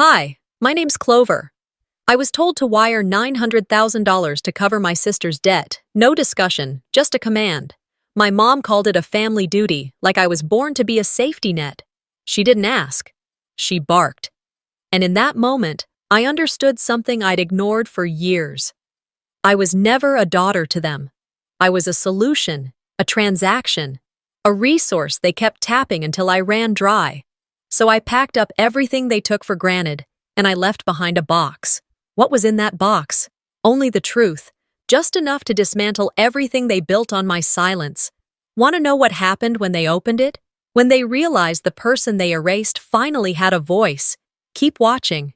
Hi, my name's Clover. I was told to wire $900,000 to cover my sister's debt. No discussion, just a command. My mom called it a family duty, like I was born to be a safety net. She didn't ask. She barked. And in that moment, I understood something I'd ignored for years. I was never a daughter to them. I was a solution, a transaction, a resource they kept tapping until I ran dry. So I packed up everything they took for granted, and I left behind a box. What was in that box? Only the truth, just enough to dismantle everything they built on my silence. Want to know what happened when they opened it? When they realized the person they erased finally had a voice. Keep watching.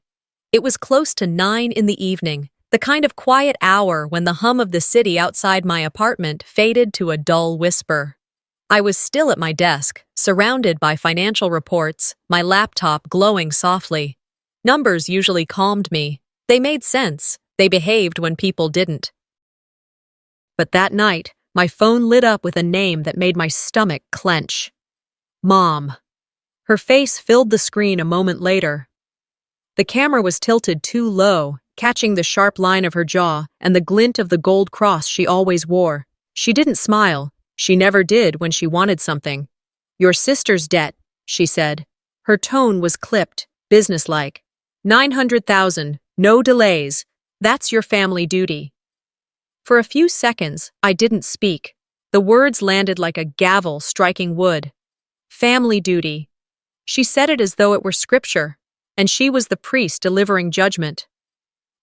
It was close to 9 in the evening, the kind of quiet hour when the hum of the city outside my apartment faded to a dull whisper. I was still at my desk, surrounded by financial reports, my laptop glowing softly. Numbers usually calmed me. They made sense. They behaved when people didn't. But that night, my phone lit up with a name that made my stomach clench. Mom. Her face filled the screen a moment later. The camera was tilted too low, catching the sharp line of her jaw and the glint of the gold cross she always wore. She didn't smile. She never did when she wanted something. Your sister's debt, she said. Her tone was clipped, businesslike. 900,000, no delays. That's your family duty. For a few seconds, I didn't speak. The words landed like a gavel striking wood. Family duty. She said it as though it were scripture, and she was the priest delivering judgment.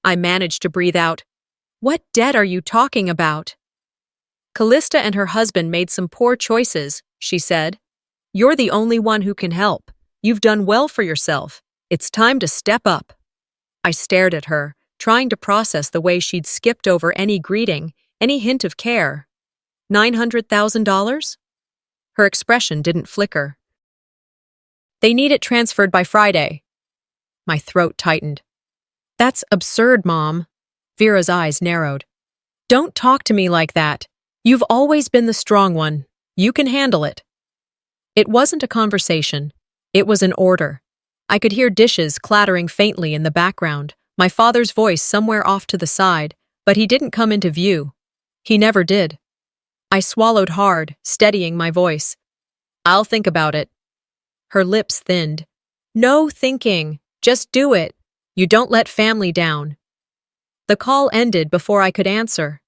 I managed to breathe out. What debt are you talking about? Callista and her husband made some poor choices, she said. You're the only one who can help. You've done well for yourself. It's time to step up. I stared at her, trying to process the way she'd skipped over any greeting, any hint of care. $900,000? Her expression didn't flicker. They need it transferred by Friday. My throat tightened. That's absurd, Mom. Vera's eyes narrowed. Don't talk to me like that. You've always been the strong one. You can handle it. It wasn't a conversation. It was an order. I could hear dishes clattering faintly in the background, my father's voice somewhere off to the side, but he didn't come into view. He never did. I swallowed hard, steadying my voice. I'll think about it. Her lips thinned. No thinking. Just do it. You don't let family down. The call ended before I could answer.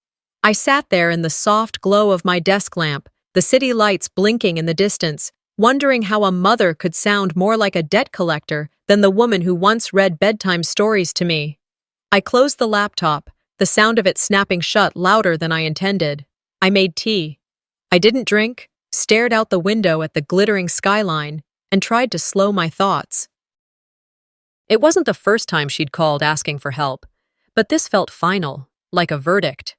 I sat there in the soft glow of my desk lamp, the city lights blinking in the distance, wondering how a mother could sound more like a debt collector than the woman who once read bedtime stories to me. I closed the laptop, the sound of it snapping shut louder than I intended. I made tea. I didn't drink, stared out the window at the glittering skyline, and tried to slow my thoughts. It wasn't the first time she'd called asking for help, but this felt final, like a verdict.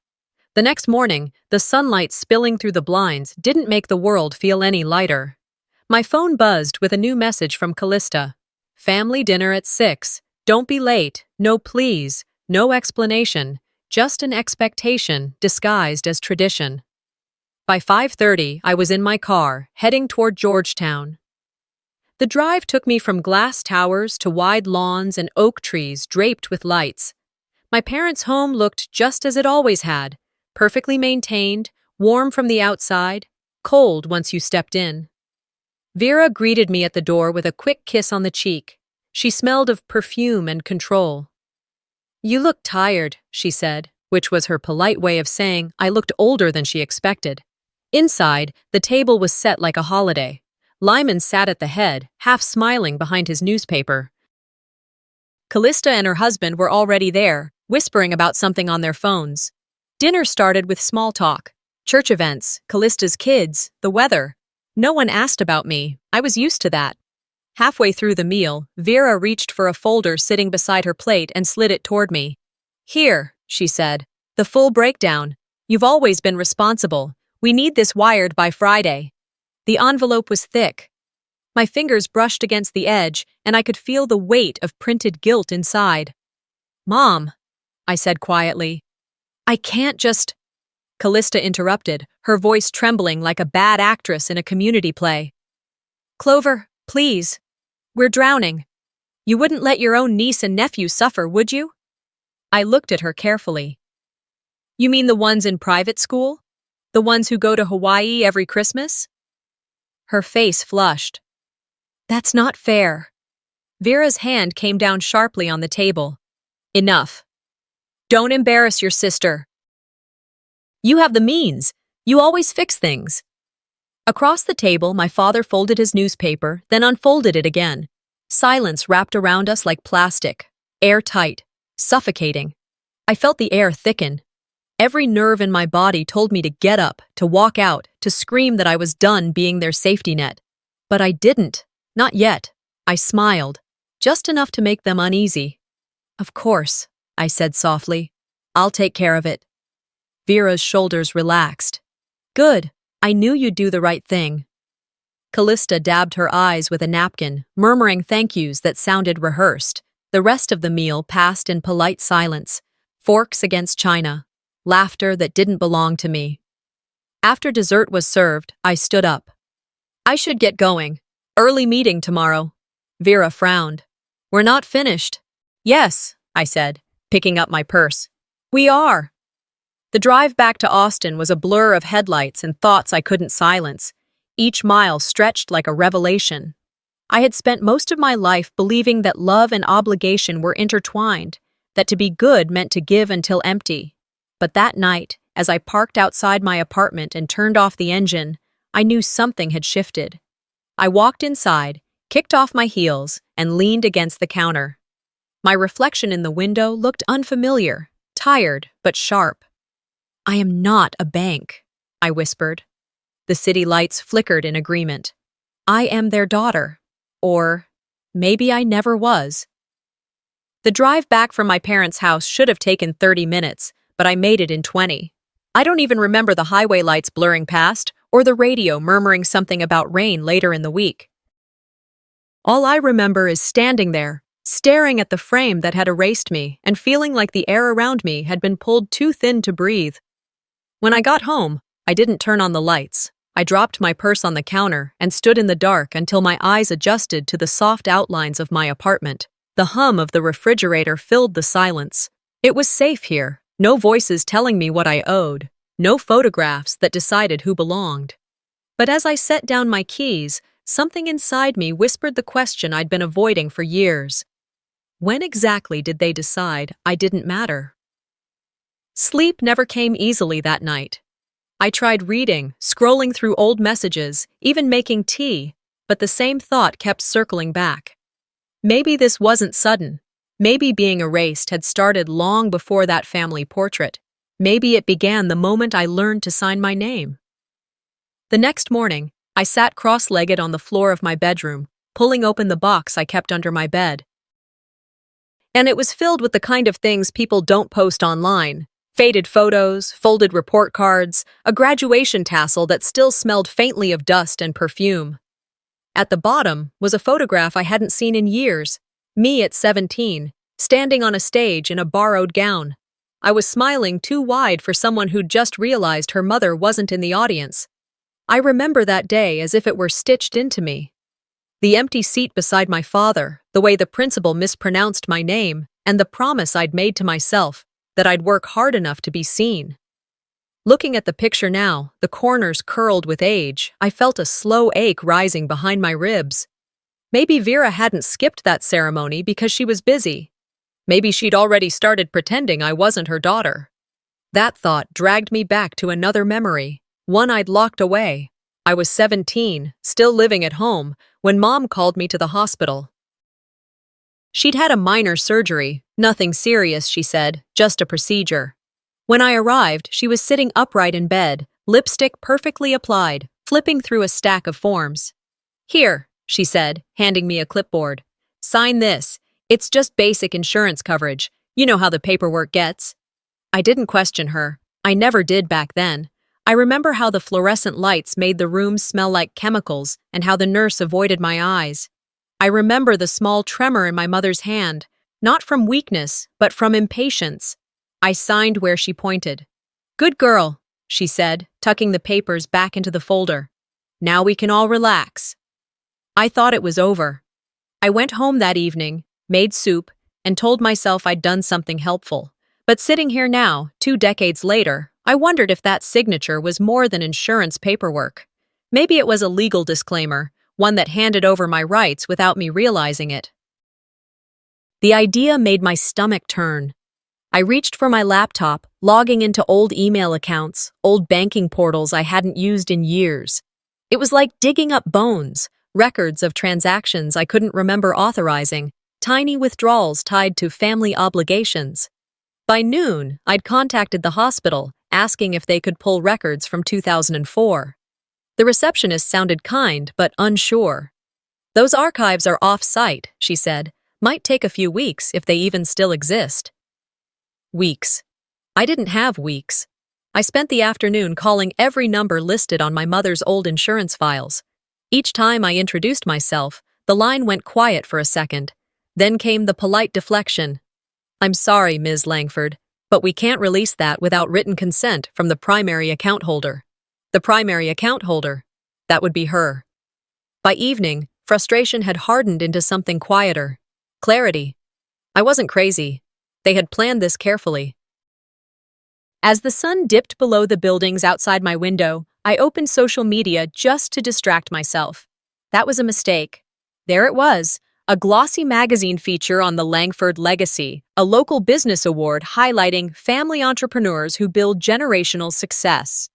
The next morning, the sunlight spilling through the blinds didn't make the world feel any lighter. My phone buzzed with a new message from Callista. Family dinner at 6. Don't be late. No please. No explanation. Just an expectation disguised as tradition. By 5:30, I was in my car, heading toward Georgetown. The drive took me from glass towers to wide lawns and oak trees draped with lights. My parents' home looked just as it always had. Perfectly maintained, warm from the outside, cold once you stepped in. Vera greeted me at the door with a quick kiss on the cheek. She smelled of perfume and control. You look tired, she said, which was her polite way of saying I looked older than she expected. Inside, the table was set like a holiday. Lyman sat at the head, half smiling behind his newspaper. Callista and her husband were already there, whispering about something on their phones. Dinner started with small talk. Church events, Callista's kids, the weather. No one asked about me. I was used to that. Halfway through the meal, Vera reached for a folder sitting beside her plate and slid it toward me. Here, she said. The full breakdown. You've always been responsible. We need this wired by Friday. The envelope was thick. My fingers brushed against the edge, and I could feel the weight of printed guilt inside. Mom, I said quietly. I can't just... Callista interrupted, her voice trembling like a bad actress in a community play. Clover, please. We're drowning. You wouldn't let your own niece and nephew suffer, would you? I looked at her carefully. You mean the ones in private school? The ones who go to Hawaii every Christmas? Her face flushed. That's not fair. Vera's hand came down sharply on the table. Enough. Don't embarrass your sister. You have the means. You always fix things. Across the table, my father folded his newspaper, then unfolded it again. Silence wrapped around us like plastic, airtight, suffocating. I felt the air thicken. Every nerve in my body told me to get up, to walk out, to scream that I was done being their safety net. But I didn't. Not yet. I smiled, just enough to make them uneasy. Of course, I said softly. I'll take care of it. Vera's shoulders relaxed. Good. I knew you'd do the right thing. Callista dabbed her eyes with a napkin, murmuring thank yous that sounded rehearsed. The rest of the meal passed in polite silence, forks against china, laughter that didn't belong to me. After dessert was served, I stood up. I should get going. Early meeting tomorrow. Vera frowned. We're not finished. Yes, I said, picking up my purse. We are. The drive back to Austin was a blur of headlights and thoughts I couldn't silence. Each mile stretched like a revelation. I had spent most of my life believing that love and obligation were intertwined, that to be good meant to give until empty. But that night, as I parked outside my apartment and turned off the engine, I knew something had shifted. I walked inside, kicked off my heels, and leaned against the counter. My reflection in the window looked unfamiliar, tired but sharp. I am not a bank, I whispered. The city lights flickered in agreement. I am their daughter. Or maybe I never was. The drive back from my parents' house should have taken 30 minutes, but I made it in 20. I don't even remember the highway lights blurring past or the radio murmuring something about rain later in the week. All I remember is standing there, staring at the frame that had erased me and feeling like the air around me had been pulled too thin to breathe. When I got home, I didn't turn on the lights. I dropped my purse on the counter and stood in the dark until my eyes adjusted to the soft outlines of my apartment. The hum of the refrigerator filled the silence. It was safe here, no voices telling me what I owed, no photographs that decided who belonged. But as I set down my keys, something inside me whispered the question I'd been avoiding for years. When exactly did they decide I didn't matter? Sleep never came easily that night. I tried reading, scrolling through old messages, even making tea, but the same thought kept circling back. Maybe this wasn't sudden. Maybe being erased had started long before that family portrait. Maybe it began the moment I learned to sign my name. The next morning, I sat cross-legged on the floor of my bedroom, pulling open the box I kept under my bed. And it was filled with the kind of things people don't post online. Faded photos, folded report cards, a graduation tassel that still smelled faintly of dust and perfume. At the bottom was a photograph I hadn't seen in years, me at 17, standing on a stage in a borrowed gown. I was smiling too wide for someone who'd just realized her mother wasn't in the audience. I remember that day as if it were stitched into me. The empty seat beside my father, the way the principal mispronounced my name, and the promise I'd made to myself that I'd work hard enough to be seen. Looking at the picture now, the corners curled with age, I felt a slow ache rising behind my ribs. Maybe Vera hadn't skipped that ceremony because she was busy. Maybe she'd already started pretending I wasn't her daughter. That thought dragged me back to another memory, one I'd locked away. I was 17, still living at home, when Mom called me to the hospital. She'd had a minor surgery, nothing serious, she said, just a procedure. When I arrived, she was sitting upright in bed, lipstick perfectly applied, flipping through a stack of forms. Here, she said, handing me a clipboard. Sign this. It's just basic insurance coverage. You know how the paperwork gets. I didn't question her. I never did back then. I remember how the fluorescent lights made the room smell like chemicals and how the nurse avoided my eyes. I remember the small tremor in my mother's hand, not from weakness, but from impatience. I signed where she pointed. Good girl, she said, tucking the papers back into the folder. Now we can all relax. I thought it was over. I went home that evening, made soup, and told myself I'd done something helpful. But sitting here now, 2 decades later, I wondered if that signature was more than insurance paperwork. Maybe it was a legal disclaimer, one that handed over my rights without me realizing it. The idea made my stomach turn. I reached for my laptop, logging into old email accounts, old banking portals I hadn't used in years. It was like digging up bones, records of transactions I couldn't remember authorizing, tiny withdrawals tied to family obligations. By noon, I'd contacted the hospital, asking if they could pull records from 2004. The receptionist sounded kind but unsure. "Those archives are off-site," she said. "Might take a few weeks if they even still exist." Weeks. I didn't have weeks. I spent the afternoon calling every number listed on my mother's old insurance files. Each time I introduced myself, the line went quiet for a second. Then came the polite deflection. "I'm sorry, Ms. Langford, but we can't release that without written consent from the primary account holder." The primary account holder. That would be her. By evening, frustration had hardened into something quieter. Clarity. I wasn't crazy. They had planned this carefully. As the sun dipped below the buildings outside my window, I opened social media just to distract myself. That was a mistake. There it was, a glossy magazine feature on the Langford Legacy, a local business award highlighting family entrepreneurs who build generational success.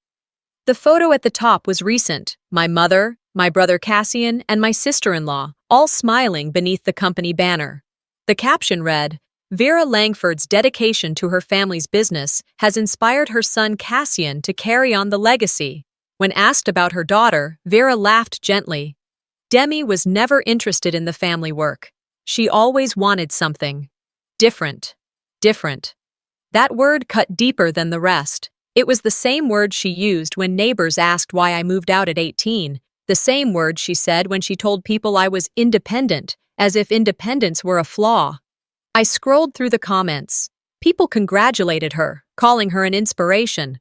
The photo at the top was recent, my mother, my brother Cassian, and my sister-in-law, all smiling beneath the company banner. The caption read, "Vera Langford's dedication to her family's business has inspired her son Cassian to carry on the legacy." When asked about her daughter, Vera laughed gently. Demi was never interested in the family work. She always wanted something different. Different. That word cut deeper than the rest. It was the same word she used when neighbors asked why I moved out at 18, the same word she said when she told people I was independent, as if independence were a flaw. I scrolled through the comments. People congratulated her, calling her an inspiration.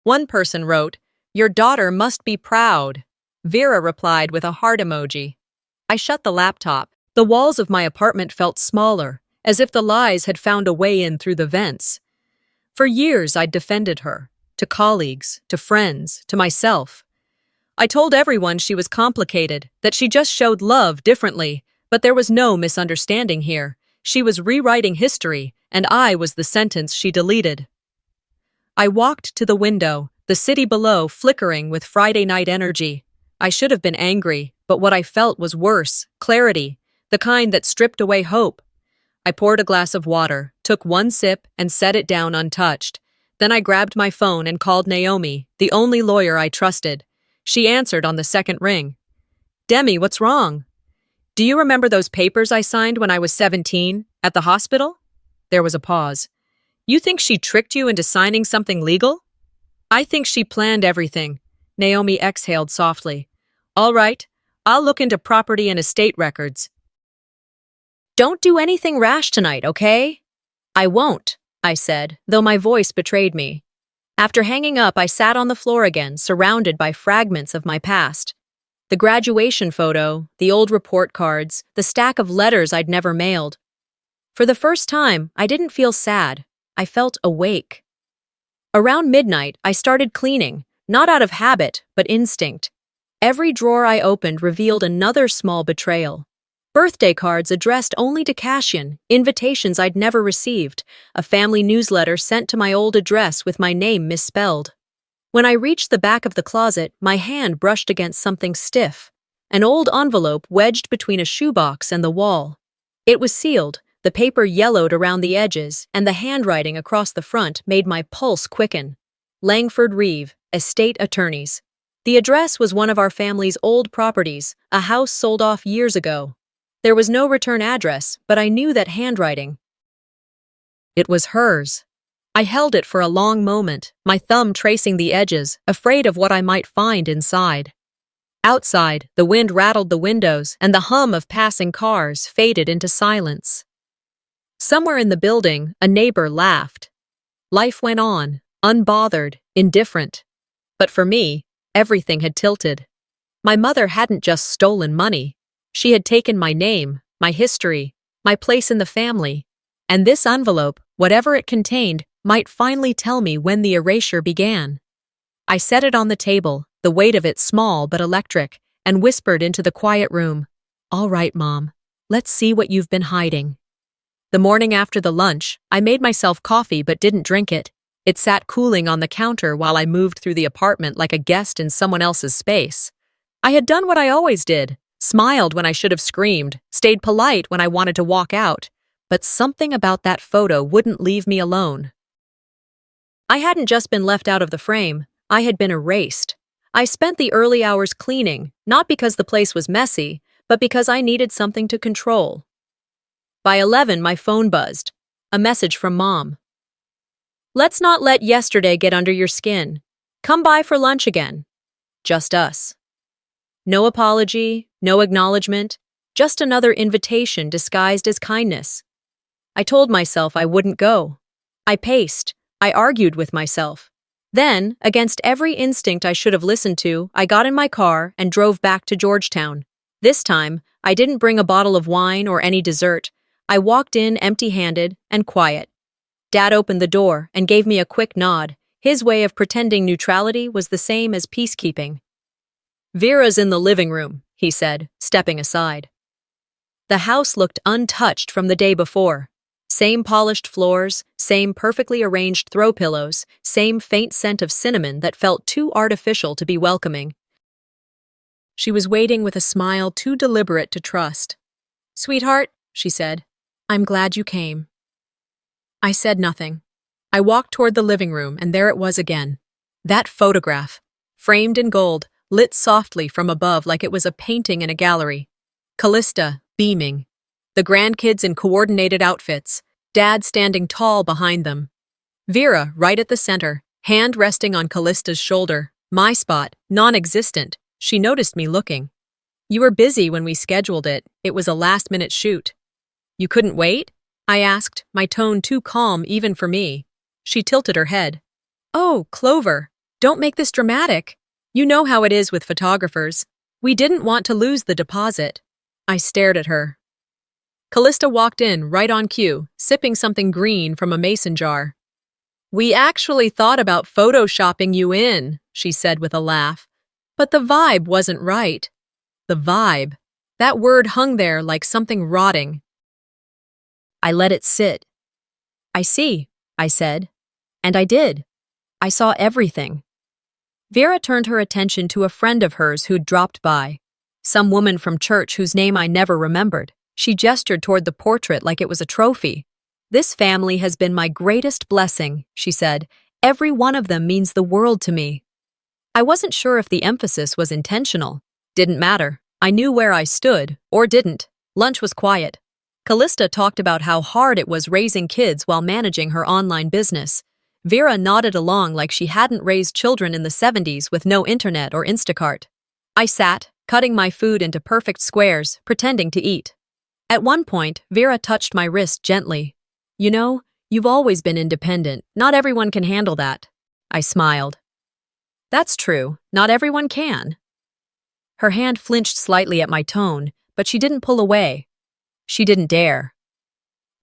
One person wrote, "Your daughter must be proud." Vera replied with a heart emoji. I shut the laptop. The walls of my apartment felt smaller, as if the lies had found a way in through the vents. For years, I'd defended her, to colleagues, to friends, to myself. I told everyone she was complicated, that she just showed love differently, but there was no misunderstanding here. She was rewriting history, and I was the sentence she deleted. I walked to the window, the city below flickering with Friday night energy. I should have been angry, but what I felt was worse, clarity, the kind that stripped away hope. I poured a glass of water, took one sip, and set it down untouched. Then I grabbed my phone and called Naomi, the only lawyer I trusted. She answered on the second ring. "Demi, what's wrong?" "Do you remember those papers I signed when I was 17, at the hospital?" There was a pause. "You think she tricked you into signing something legal?" "I think she planned everything." Naomi exhaled softly. "All right, I'll look into property and estate records." "Don't do anything rash tonight, okay?" "I won't," I said, though my voice betrayed me. After hanging up, I sat on the floor again, surrounded by fragments of my past. The graduation photo, the old report cards, the stack of letters I'd never mailed. For the first time, I didn't feel sad. I felt awake. Around midnight, I started cleaning, not out of habit, but instinct. Every drawer I opened revealed another small betrayal. Birthday cards addressed only to Cassian, invitations I'd never received, a family newsletter sent to my old address with my name misspelled. When I reached the back of the closet, my hand brushed against something stiff, an old envelope wedged between a shoebox and the wall. It was sealed, the paper yellowed around the edges, and the handwriting across the front made my pulse quicken. Langford Reeve, Estate Attorneys. The address was one of our family's old properties, a house sold off years ago. There was no return address, but I knew that handwriting. It was hers. I held it for a long moment, my thumb tracing the edges, afraid of what I might find inside. Outside, the wind rattled the windows, and the hum of passing cars faded into silence. Somewhere in the building, a neighbor laughed. Life went on, unbothered, indifferent. But for me, everything had tilted. My mother hadn't just stolen money. She had taken my name, my history, my place in the family. And this envelope, whatever it contained, might finally tell me when the erasure began. I set it on the table, the weight of it small but electric, and whispered into the quiet room, "All right, Mom, let's see what you've been hiding." The morning after the lunch, I made myself coffee but didn't drink it. It sat cooling on the counter while I moved through the apartment like a guest in someone else's space. I had done what I always did, smiled when I should have screamed, stayed polite when I wanted to walk out, but something about that photo wouldn't leave me alone. I hadn't just been left out of the frame, I had been erased. I spent the early hours cleaning, not because the place was messy, but because I needed something to control. By 11, my phone buzzed. A message from Mom. "Let's not let yesterday get under your skin. Come by for lunch again." Just us. No apology, no acknowledgement, just another invitation disguised as kindness. I told myself I wouldn't go. I paced. I argued with myself. Then, against every instinct I should have listened to, I got in my car and drove back to Georgetown. This time, I didn't bring a bottle of wine or any dessert. I walked in empty-handed and quiet. Dad opened the door and gave me a quick nod. His way of pretending neutrality was the same as peacekeeping. "Vera's in the living room," he said, stepping aside. The house looked untouched from the day before. Same polished floors, same perfectly arranged throw pillows, same faint scent of cinnamon that felt too artificial to be welcoming. She was waiting with a smile too deliberate to trust. "Sweetheart," she said, "I'm glad you came." I said nothing. I walked toward the living room, and there it was again. That photograph, framed in gold, lit softly from above like it was a painting in a gallery. Callista, beaming. The grandkids in coordinated outfits, Dad standing tall behind them. Vera right at the center, hand resting on Callista's shoulder. My spot, non-existent. She noticed me looking. "You were busy when we scheduled it. It was a last-minute shoot." "You couldn't wait?" I asked, my tone too calm even for me. She tilted her head. "Oh, Clover, don't make this dramatic. You know how it is with photographers. We didn't want to lose the deposit." I stared at her. Callista walked in right on cue, sipping something green from a mason jar. "We actually thought about photoshopping you in," she said with a laugh. But the vibe wasn't right. The vibe. That word hung there like something rotting. I let it sit. "I see," I said. And I did. I saw everything. Vera turned her attention to a friend of hers who'd dropped by. Some woman from church whose name I never remembered. She gestured toward the portrait like it was a trophy. "This family has been my greatest blessing," she said. "Every one of them means the world to me." I wasn't sure if the emphasis was intentional. Didn't matter. I knew where I stood, or didn't. Lunch was quiet. Callista talked about how hard it was raising kids while managing her online business. Vera nodded along like she hadn't raised children in the 70s with no internet or Instacart. I sat, cutting my food into perfect squares, pretending to eat. At one point, Vera touched my wrist gently. "You know, you've always been independent. Not everyone can handle that." I smiled. "That's true. Not everyone can." Her hand flinched slightly at my tone, but she didn't pull away. She didn't dare.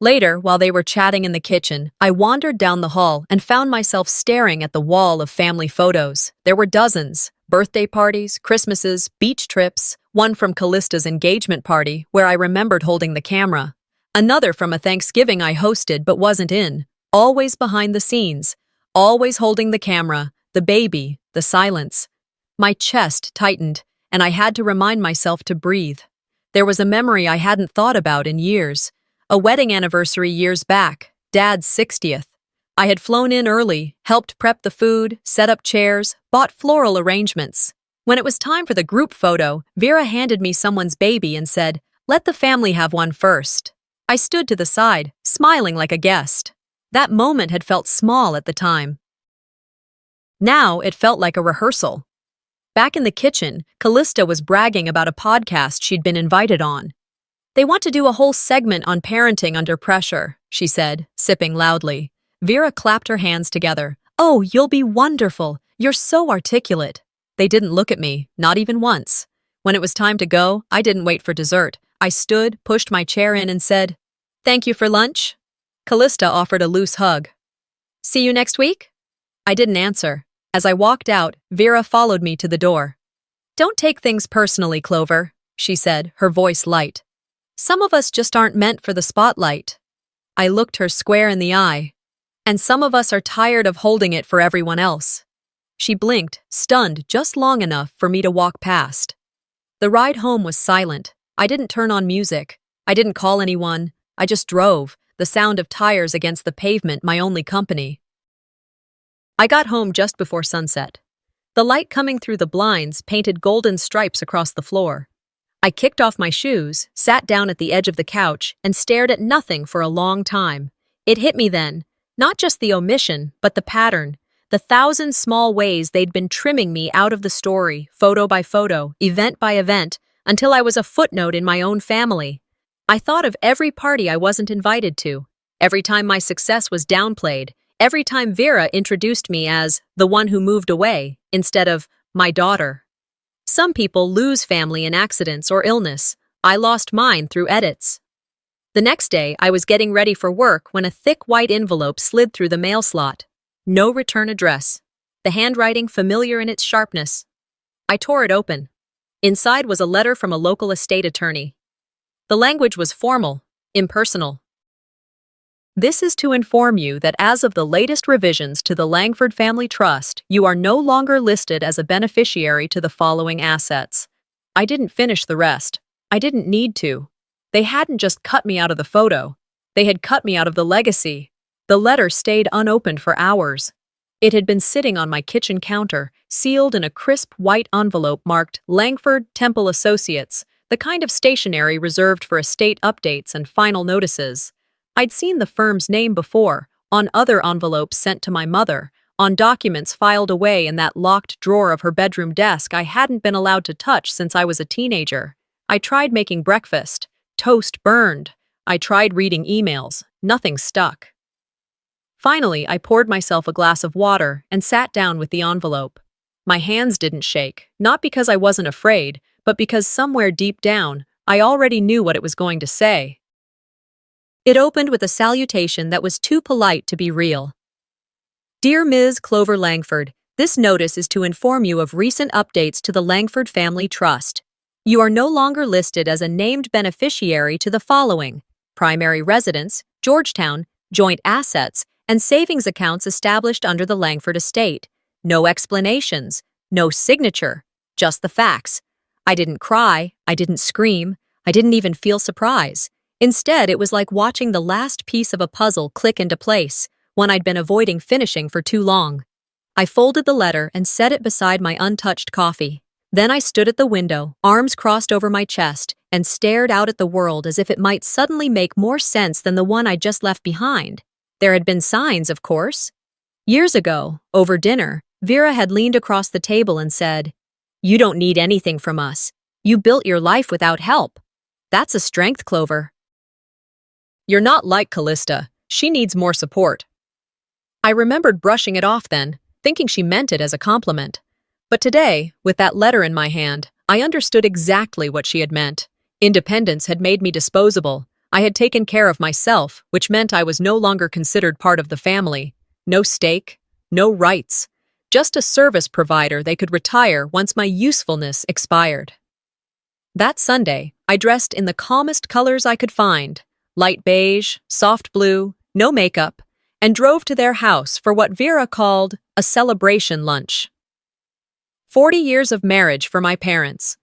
Later, while they were chatting in the kitchen, I wandered down the hall and found myself staring at the wall of family photos. There were dozens. Birthday parties, Christmases, beach trips, one from Callista's engagement party, where I remembered holding the camera. Another from a Thanksgiving I hosted but wasn't in, always behind the scenes, always holding the camera, the baby, the silence. My chest tightened, and I had to remind myself to breathe. There was a memory I hadn't thought about in years. A wedding anniversary years back, Dad's 60th. I had flown in early, helped prep the food, set up chairs, bought floral arrangements. When it was time for the group photo, Vera handed me someone's baby and said, "Let the family have one first." I stood to the side, smiling like a guest. That moment had felt small at the time. Now it felt like a rehearsal. Back in the kitchen, Callista was bragging about a podcast she'd been invited on. "They want to do a whole segment on parenting under pressure," she said, sipping loudly. Vera clapped her hands together. "Oh, you'll be wonderful. You're so articulate." They didn't look at me, not even once. When it was time to go, I didn't wait for dessert. I stood, pushed my chair in, and said, "Thank you for lunch." Callista offered a loose hug. "See you next week?" I didn't answer. As I walked out, Vera followed me to the door. "Don't take things personally, Clover," she said, her voice light. "Some of us just aren't meant for the spotlight." I looked her square in the eye. "And some of us are tired of holding it for everyone else." She blinked, stunned just long enough for me to walk past. The ride home was silent. I didn't turn on music. I didn't call anyone. I just drove, the sound of tires against the pavement my only company. I got home just before sunset. The light coming through the blinds painted golden stripes across the floor. I kicked off my shoes, sat down at the edge of the couch, and stared at nothing for a long time. It hit me then, not just the omission, but the pattern, the 1,000 small ways they'd been trimming me out of the story, photo by photo, event by event, until I was a footnote in my own family. I thought of every party I wasn't invited to, every time my success was downplayed, every time Vera introduced me as the one who moved away, instead of my daughter. Some people lose family in accidents or illness. I lost mine through edits. The next day, I was getting ready for work when a thick white envelope slid through the mail slot. No return address. The handwriting familiar in its sharpness. I tore it open. Inside was a letter from a local estate attorney. The language was formal, impersonal. "This is to inform you that as of the latest revisions to the Langford Family Trust, you are no longer listed as a beneficiary to the following assets." I didn't finish the rest. I didn't need to. They hadn't just cut me out of the photo. They had cut me out of the legacy. The letter stayed unopened for hours. It had been sitting on my kitchen counter, sealed in a crisp white envelope marked Langford Temple Associates, the kind of stationery reserved for estate updates and final notices. I'd seen the firm's name before, on other envelopes sent to my mother, on documents filed away in that locked drawer of her bedroom desk I hadn't been allowed to touch since I was a teenager. I tried making breakfast. Toast burned. I tried reading emails. Nothing stuck. Finally, I poured myself a glass of water and sat down with the envelope. My hands didn't shake, not because I wasn't afraid, but because somewhere deep down, I already knew what it was going to say. It opened with a salutation that was too polite to be real. "Dear Ms. Clover Langford, this notice is to inform you of recent updates to the Langford Family Trust. You are no longer listed as a named beneficiary to the following: primary residence, Georgetown, joint assets, and savings accounts established under the Langford estate. No explanations, no signature, just the facts. I didn't cry, I didn't scream, I didn't even feel surprise. Instead, it was like watching the last piece of a puzzle click into place, one I'd been avoiding finishing for too long. I folded the letter and set it beside my untouched coffee. Then I stood at the window, arms crossed over my chest, and stared out at the world as if it might suddenly make more sense than the one I'd just left behind. There had been signs, of course. Years ago, over dinner, Vera had leaned across the table and said, "You don't need anything from us. You built your life without help. That's a strength, Clover." "You're not like Callista. She needs more support." I remembered brushing it off then, thinking she meant it as a compliment. But today, with that letter in my hand, I understood exactly what she had meant. Independence had made me disposable. I had taken care of myself, which meant I was no longer considered part of the family. No stake, no rights. Just a service provider they could retire once my usefulness expired. That Sunday, I dressed in the calmest colors I could find, light beige, soft blue, no makeup, and drove to their house for what Vera called a celebration lunch. 40 years of marriage for my parents.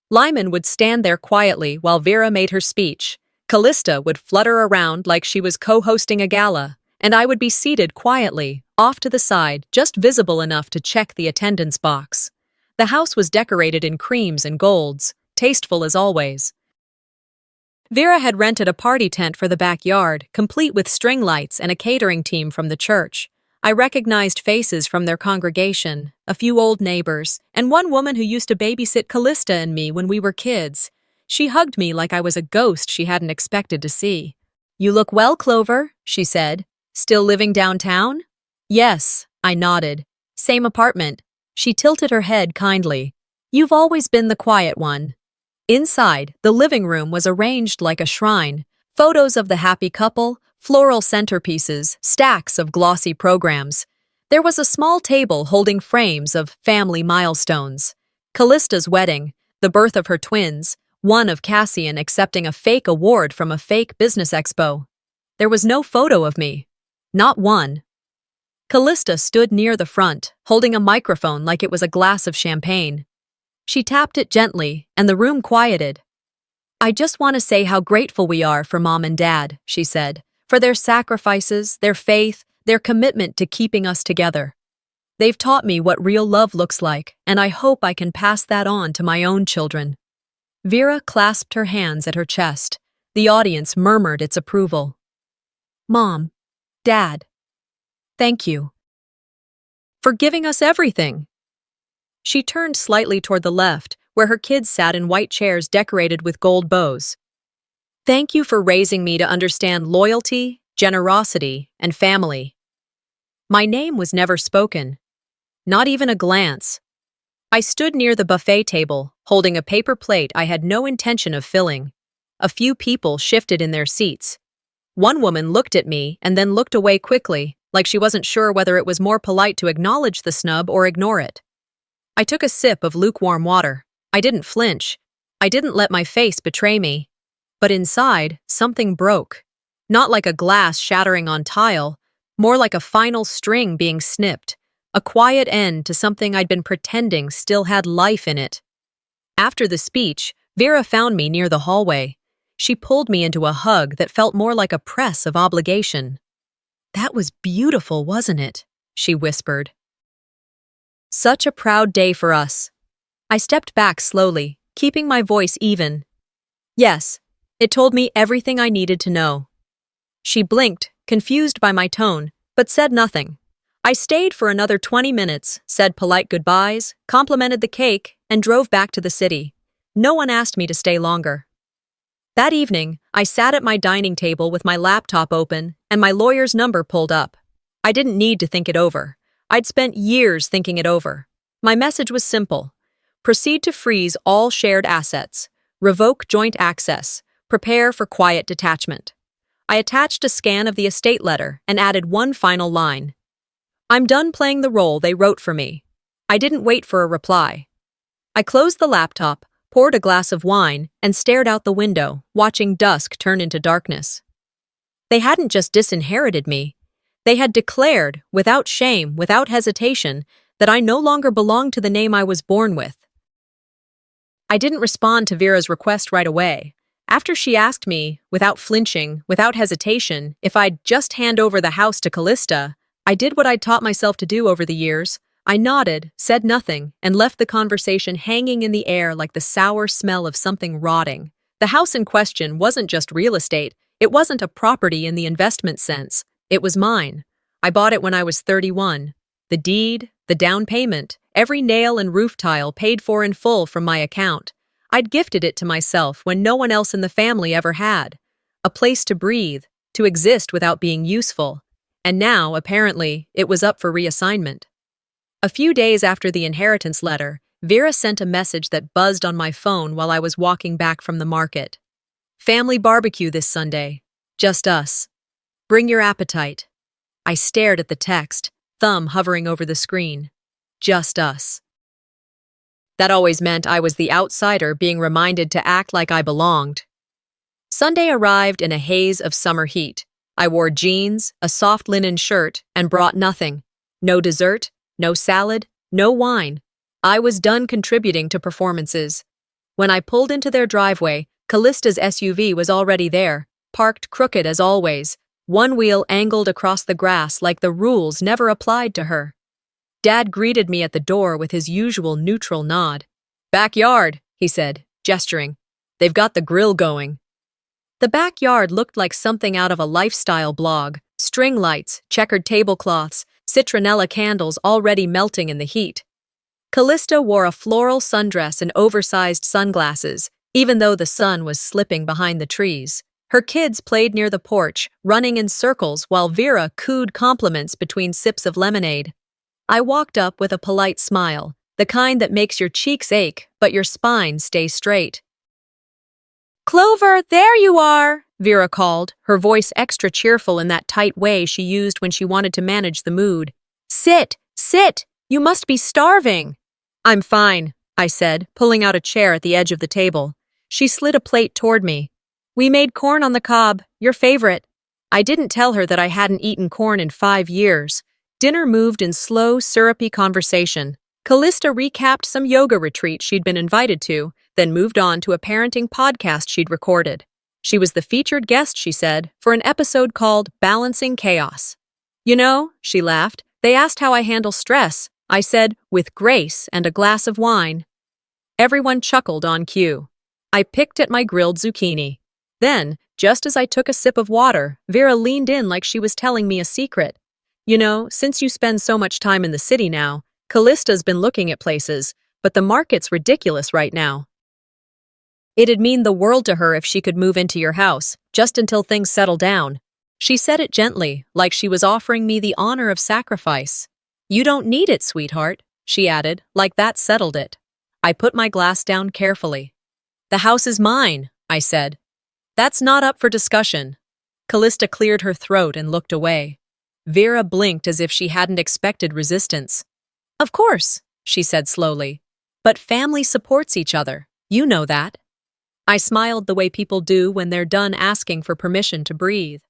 Lyman would stand there quietly while Vera made her speech. Callista would flutter around like she was co-hosting a gala, and I would be seated quietly, off to the side, just visible enough to check the attendance box. The house was decorated in creams and golds, tasteful as always. Vera had rented a party tent for the backyard, complete with string lights and a catering team from the church. I recognized faces from their congregation, a few old neighbors, and one woman who used to babysit Callista and me when we were kids. She hugged me like I was a ghost she hadn't expected to see. "You look well, Clover," she said. "Still living downtown?" "Yes," I nodded. "Same apartment." She tilted her head kindly. "You've always been the quiet one." Inside, the living room was arranged like a shrine. Photos of the happy couple, floral centerpieces, stacks of glossy programs. There was a small table holding frames of family milestones. Callista's wedding, the birth of her twins, one of Cassian accepting a fake award from a fake business expo. There was no photo of me. Not one. Callista stood near the front, holding a microphone like it was a glass of champagne. She tapped it gently, and the room quieted. "I just want to say how grateful we are for Mom and Dad," she said, "for their sacrifices, their faith, their commitment to keeping us together. They've taught me what real love looks like, and I hope I can pass that on to my own children." Vera clasped her hands at her chest. The audience murmured its approval. "Mom, Dad, thank you for giving us everything." She turned slightly toward the left, where her kids sat in white chairs decorated with gold bows. "Thank you for raising me to understand loyalty, generosity, and family." My name was never spoken, not even a glance. I stood near the buffet table, holding a paper plate I had no intention of filling. A few people shifted in their seats. One woman looked at me and then looked away quickly, like she wasn't sure whether it was more polite to acknowledge the snub or ignore it. I took a sip of lukewarm water. I didn't flinch. I didn't let my face betray me. But inside, something broke. Not like a glass shattering on tile, more like a final string being snipped, a quiet end to something I'd been pretending still had life in it. After the speech, Vera found me near the hallway. She pulled me into a hug that felt more like a press of obligation. "That was beautiful, wasn't it?" she whispered. "Such a proud day for us." I stepped back slowly, keeping my voice even. "Yes, it told me everything I needed to know." She blinked, confused by my tone, but said nothing. I stayed for another 20 minutes, said polite goodbyes, complimented the cake, and drove back to the city. No one asked me to stay longer. That evening, I sat at my dining table with my laptop open and my lawyer's number pulled up. I didn't need to think it over. I'd spent years thinking it over. My message was simple. Proceed to freeze all shared assets. Revoke joint access. Prepare for quiet detachment. I attached a scan of the estate letter and added one final line. "I'm done playing the role they wrote for me." I didn't wait for a reply. I closed the laptop, poured a glass of wine, and stared out the window, watching dusk turn into darkness. They hadn't just disinherited me. They had declared, without shame, without hesitation, that I no longer belonged to the name I was born with. I didn't respond to Vera's request right away. After she asked me, without flinching, without hesitation, if I'd just hand over the house to Callista, I did what I'd taught myself to do over the years. I nodded, said nothing, and left the conversation hanging in the air like the sour smell of something rotting. The house in question wasn't just real estate. It wasn't a property in the investment sense. It was mine. I bought it when I was 31. The deed, the down payment, every nail and roof tile paid for in full from my account. I'd gifted it to myself when no one else in the family ever had. A place to breathe, to exist without being useful. And now, apparently, it was up for reassignment. A few days after the inheritance letter, Vera sent a message that buzzed on my phone while I was walking back from the market. "Family barbecue this Sunday. Just us. Bring your appetite." I stared at the text, thumb hovering over the screen. Just us. That always meant I was the outsider being reminded to act like I belonged. Sunday arrived in a haze of summer heat. I wore jeans, a soft linen shirt, and brought nothing. No dessert, no salad, no wine. I was done contributing to performances. When I pulled into their driveway, Callista's SUV was already there, parked crooked as always, one wheel angled across the grass like the rules never applied to her. Dad greeted me at the door with his usual neutral nod. "Backyard," he said, gesturing. "They've got the grill going." The backyard looked like something out of a lifestyle blog. String lights, checkered tablecloths, citronella candles already melting in the heat. Callista wore a floral sundress and oversized sunglasses, even though the sun was slipping behind the trees. Her kids played near the porch, running in circles while Vera cooed compliments between sips of lemonade. I walked up with a polite smile, the kind that makes your cheeks ache but your spine stay straight. Clover, there you are, Vera called, her voice extra cheerful in that tight way she used when she wanted to manage the mood. Sit, sit, you must be starving. I'm fine, I said, pulling out a chair at the edge of the table. She slid a plate toward me. We made corn on the cob, your favorite. I didn't tell her that I hadn't eaten corn in 5 years. Dinner moved in slow, syrupy conversation. Callista recapped some yoga retreat she'd been invited to, then moved on to a parenting podcast she'd recorded. She was the featured guest, she said, for an episode called Balancing Chaos. You know, she laughed, they asked how I handle stress. I said, with grace and a glass of wine. Everyone chuckled on cue. I picked at my grilled zucchini. Then, just as I took a sip of water, Vera leaned in like she was telling me a secret. You know, since you spend so much time in the city now, Callista's been looking at places, but the market's ridiculous right now. It'd mean the world to her if she could move into your house, just until things settle down. She said it gently, like she was offering me the honor of sacrifice. You don't need it, sweetheart, she added, like that settled it. I put my glass down carefully. The house is mine, I said. That's not up for discussion. Callista cleared her throat and looked away. Vera blinked as if she hadn't expected resistance. Of course, she said slowly. But family supports each other. You know that. I smiled the way people do when they're done asking for permission to breathe.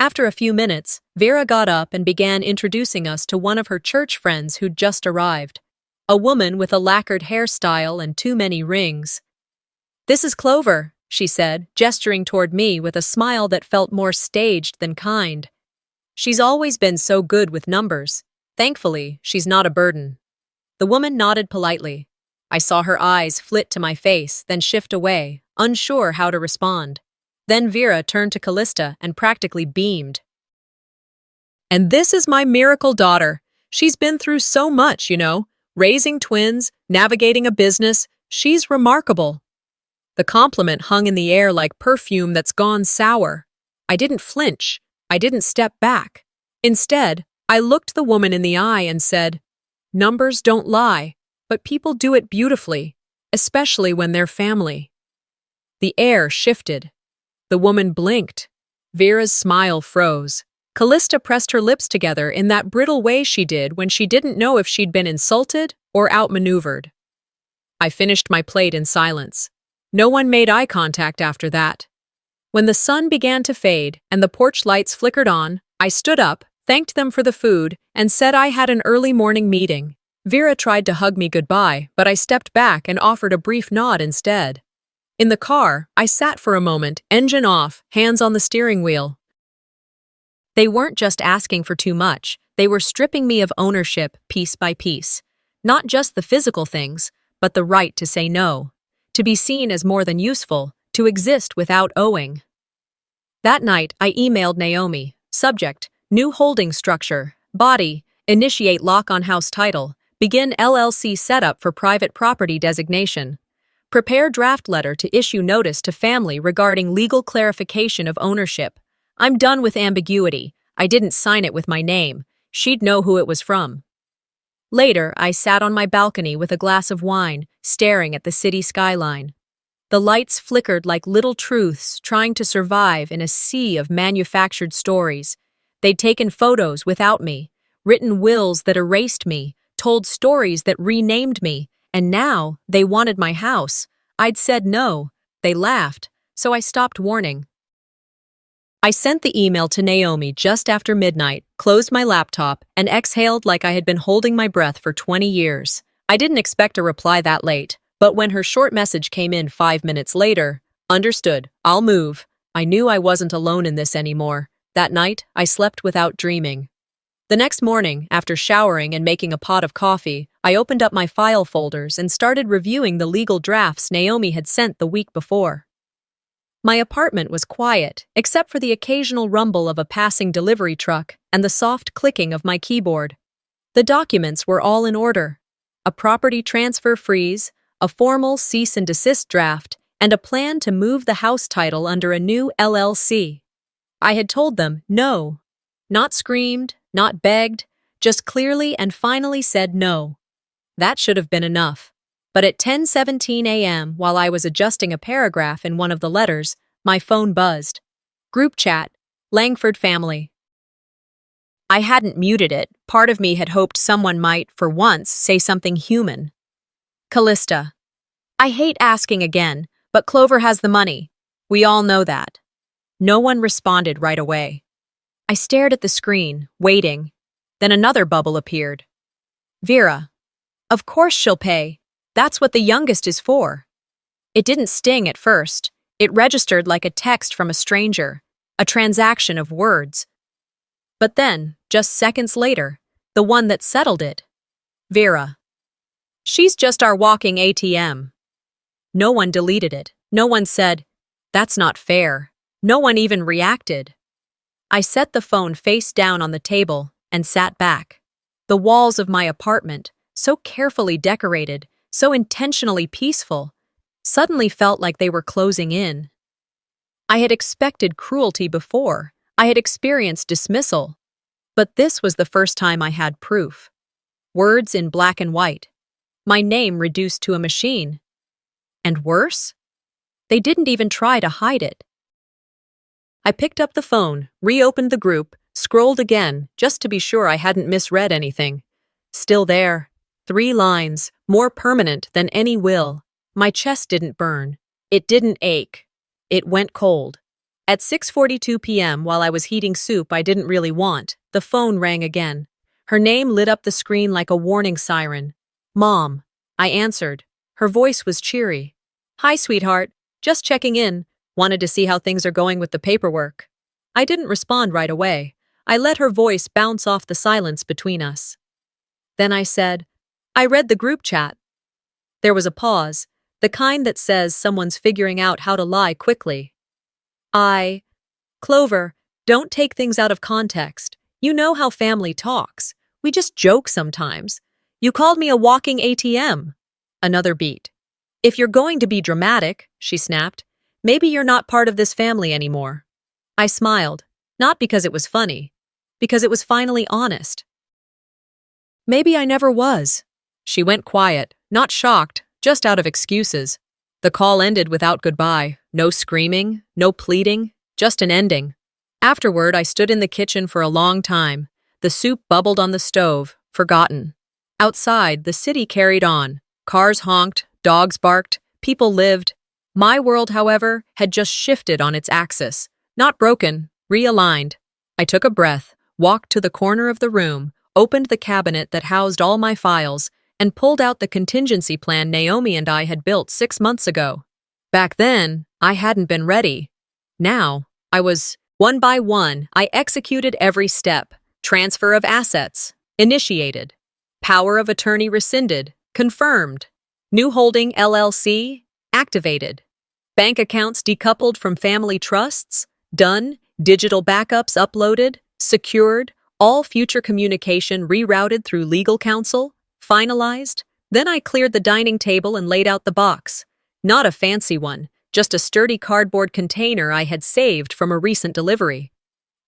After a few minutes, Vera got up and began introducing us to one of her church friends who'd just arrived. A woman with a lacquered hairstyle and too many rings. This is Clover, she said, gesturing toward me with a smile that felt more staged than kind. She's always been so good with numbers. Thankfully, she's not a burden. The woman nodded politely. I saw her eyes flit to my face, then shift away, unsure how to respond. Then Vera turned to Callista and practically beamed. And this is my miracle daughter. She's been through so much, you know, raising twins, navigating a business. She's remarkable. The compliment hung in the air like perfume that's gone sour. I didn't flinch. I didn't step back. Instead, I looked the woman in the eye and said, numbers don't lie, but people do it beautifully, especially when they're family. The air shifted. The woman blinked. Vera's smile froze. Callista pressed her lips together in that brittle way she did when she didn't know if she'd been insulted or outmaneuvered. I finished my plate in silence. No one made eye contact after that. When the sun began to fade and the porch lights flickered on, I stood up, thanked them for the food, and said I had an early morning meeting. Vera tried to hug me goodbye, but I stepped back and offered a brief nod instead. In the car, I sat for a moment, engine off, hands on the steering wheel. They weren't just asking for too much, they were stripping me of ownership piece by piece. Not just the physical things, but the right to say no. To be seen as more than useful, to exist without owing. That night, I emailed Naomi. Subject, new holding structure. Body, initiate lock on house title. Begin LLC setup for private property designation. Prepare draft letter to issue notice to family regarding legal clarification of ownership. I'm done with ambiguity. I didn't sign it with my name. She'd know who it was from. Later, I sat on my balcony with a glass of wine, staring at the city skyline. The lights flickered like little truths trying to survive in a sea of manufactured stories. They'd taken photos without me, written wills that erased me, told stories that renamed me, and now they wanted my house. I'd said no. They laughed, so I stopped warning. I sent the email to Naomi just after midnight, closed my laptop, and exhaled like I had been holding my breath for 20 years. I didn't expect a reply that late, but when her short message came in 5 minutes later, understood, I'll move. I knew I wasn't alone in this anymore. That night, I slept without dreaming. The next morning, after showering and making a pot of coffee, I opened up my file folders and started reviewing the legal drafts Naomi had sent the week before. My apartment was quiet, except for the occasional rumble of a passing delivery truck and the soft clicking of my keyboard. The documents were all in order. A property transfer freeze, a formal cease and desist draft, and a plan to move the house title under a new LLC. I had told them no. Not screamed, not begged, just clearly and finally said no. That should have been enough. But at 10:17 a.m., while I was adjusting a paragraph in one of the letters, my phone buzzed. Group chat, Langford family. I hadn't muted it. Part of me had hoped someone might, for once, say something human. Callista. I hate asking again, but Clover has the money. We all know that. No one responded right away. I stared at the screen, waiting. Then another bubble appeared. Vera. Of course she'll pay. That's what the youngest is for. It didn't sting at first. It registered like a text from a stranger, a transaction of words. But then, just seconds later, the one that settled it. Vera. She's just our walking ATM. No one deleted it. No one said, that's not fair. No one even reacted. I set the phone face down on the table and sat back. The walls of my apartment, so carefully decorated, so intentionally peaceful, suddenly felt like they were closing in. I had expected cruelty before. I had experienced dismissal. But this was the first time I had proof. Words in black and white. My name reduced to a machine. And worse? They didn't even try to hide it. I picked up the phone, reopened the group, scrolled again, just to be sure I hadn't misread anything. Still there. 3 lines, more permanent than any will. My chest didn't burn. It didn't ache. It went cold. At 6:42 p.m., while I was heating soup I didn't really want, the phone rang again. Her name lit up the screen like a warning siren. Mom. I answered. Her voice was cheery. Hi, sweetheart. Just checking in. Wanted to see how things are going with the paperwork. I didn't respond right away. I let her voice bounce off the silence between us. Then I said, I read the group chat. There was a pause, the kind that says someone's figuring out how to lie quickly. Clover, don't take things out of context. You know how family talks. We just joke sometimes. You called me a walking ATM. Another beat. If you're going to be dramatic, she snapped, maybe you're not part of this family anymore. I smiled, not because it was funny, because it was finally honest. Maybe I never was. She went quiet, not shocked, just out of excuses. The call ended without goodbye. No screaming, no pleading, just an ending. Afterward, I stood in the kitchen for a long time. The soup bubbled on the stove, forgotten. Outside, the city carried on. Cars honked, dogs barked, people lived. My world, however, had just shifted on its axis. Not broken, realigned. I took a breath, walked to the corner of the room, opened the cabinet that housed all my files, and pulled out the contingency plan Naomi and I had built 6 months ago. Back then, I hadn't been ready. Now, I was. One by one, I executed every step. Transfer of assets. Initiated. Power of attorney rescinded. Confirmed. New holding LLC. Activated. Bank accounts decoupled from family trusts. Done. Digital backups uploaded. Secured. All future communication rerouted through legal counsel. Finalized. Then I cleared the dining table and laid out the box. Not a fancy one, just a sturdy cardboard container I had saved from a recent delivery.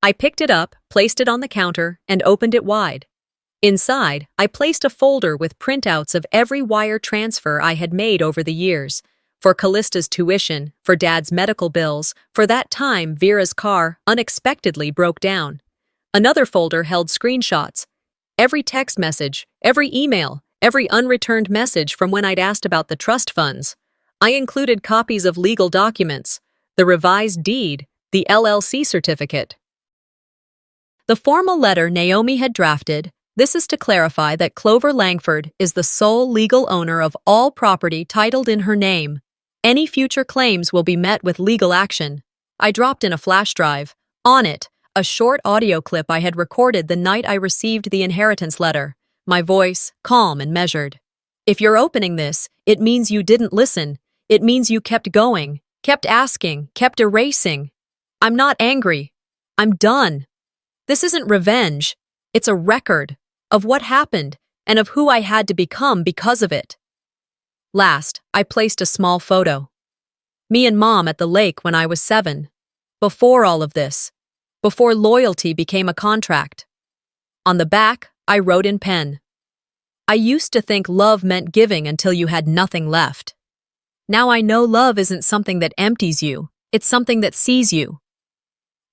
I picked it up, placed it on the counter, and opened it wide. Inside, I placed a folder with printouts of every wire transfer I had made over the years. For Callista's tuition, for Dad's medical bills, for that time Vera's car unexpectedly broke down. Another folder held screenshots. Every text message, every email, every unreturned message from when I'd asked about the trust funds. I included copies of legal documents, the revised deed, the LLC certificate. The formal letter Naomi had drafted, this is to clarify that Clover Langford is the sole legal owner of all property titled in her name. Any future claims will be met with legal action. I dropped in a flash drive. On it, a short audio clip I had recorded the night I received the inheritance letter, my voice calm and measured. If you're opening this, it means you didn't listen. It means you kept going, kept asking, kept erasing. I'm not angry. I'm done. This isn't revenge. It's a record of what happened and of who I had to become because of it. Last, I placed a small photo. Me and Mom at the lake when I was 7. Before all of this. Before loyalty became a contract. On the back, I wrote in pen. I used to think love meant giving until you had nothing left. Now I know love isn't something that empties you, it's something that sees you.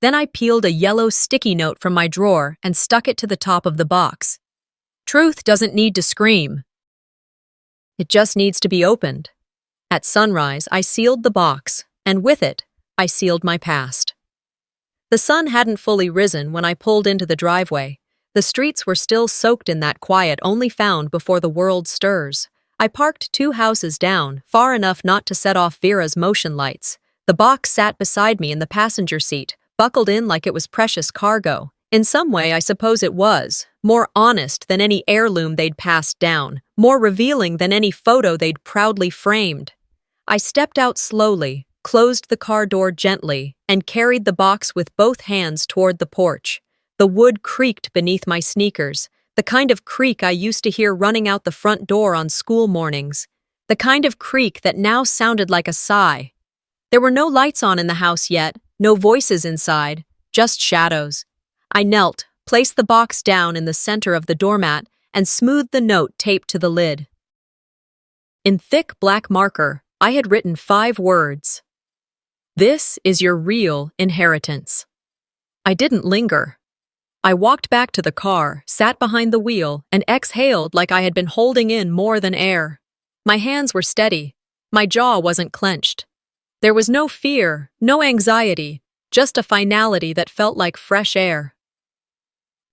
Then I peeled a yellow sticky note from my drawer and stuck it to the top of the box. Truth doesn't need to scream. It just needs to be opened. At sunrise, I sealed the box, and with it, I sealed my past. The sun hadn't fully risen when I pulled into the driveway. The streets were still soaked in that quiet only found before the world stirs. I parked 2 houses down, far enough not to set off Vera's motion lights. The box sat beside me in the passenger seat, buckled in like it was precious cargo. In some way, I suppose it was. More honest than any heirloom they'd passed down. More revealing than any photo they'd proudly framed. I stepped out slowly, closed the car door gently, and carried the box with both hands toward the porch. The wood creaked beneath my sneakers, the kind of creak I used to hear running out the front door on school mornings. The kind of creak that now sounded like a sigh. There were no lights on in the house yet, no voices inside, just shadows. I knelt, placed the box down in the center of the doormat, and smoothed the note taped to the lid. In thick black marker, I had written 5 words. This is your real inheritance. I didn't linger. I walked back to the car, sat behind the wheel, and exhaled like I had been holding in more than air. My hands were steady. My jaw wasn't clenched. There was no fear, no anxiety, just a finality that felt like fresh air.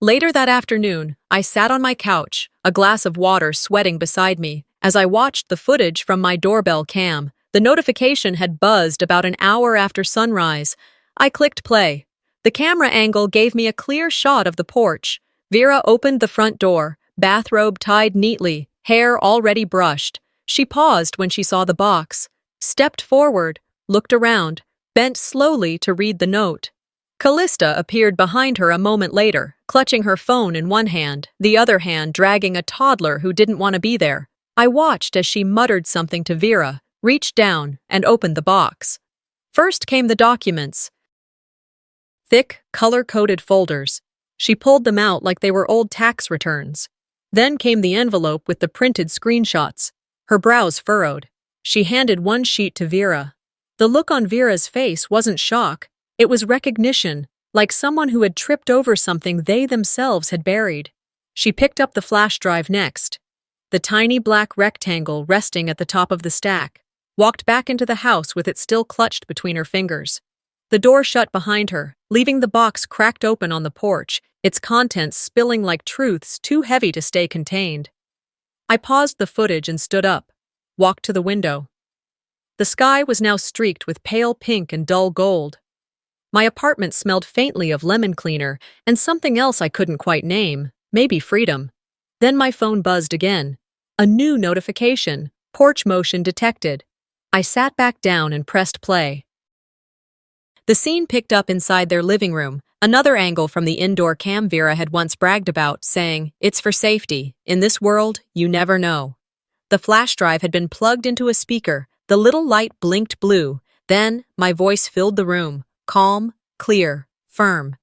Later that afternoon, I sat on my couch, a glass of water sweating beside me, as I watched the footage from my doorbell cam. The notification had buzzed about an hour after sunrise. I clicked play. The camera angle gave me a clear shot of the porch. Vera opened the front door, bathrobe tied neatly, hair already brushed. She paused when she saw the box, stepped forward, looked around, bent slowly to read the note. Callista appeared behind her a moment later, clutching her phone in one hand, the other hand dragging a toddler who didn't want to be there. I watched as she muttered something to Vera, reached down, and opened the box. First came the documents. Thick, color-coded folders. She pulled them out like they were old tax returns. Then came the envelope with the printed screenshots. Her brows furrowed. She handed one sheet to Vera. The look on Vera's face wasn't shock. It was recognition, like someone who had tripped over something they themselves had buried. She picked up the flash drive next. The tiny black rectangle resting at the top of the stack. Walked back into the house with it still clutched between her fingers. The door shut behind her, leaving the box cracked open on the porch, its contents spilling like truths too heavy to stay contained. I paused the footage and stood up, walked to the window. The sky was now streaked with pale pink and dull gold. My apartment smelled faintly of lemon cleaner and something else I couldn't quite name, maybe freedom. Then my phone buzzed again. A new notification, porch motion detected. I sat back down and pressed play. The scene picked up inside their living room, another angle from the indoor cam Vera had once bragged about, saying, "It's for safety. In this world, you never know." The flash drive had been plugged into a speaker. The little light blinked blue. Then, my voice filled the room, calm, clear, firm.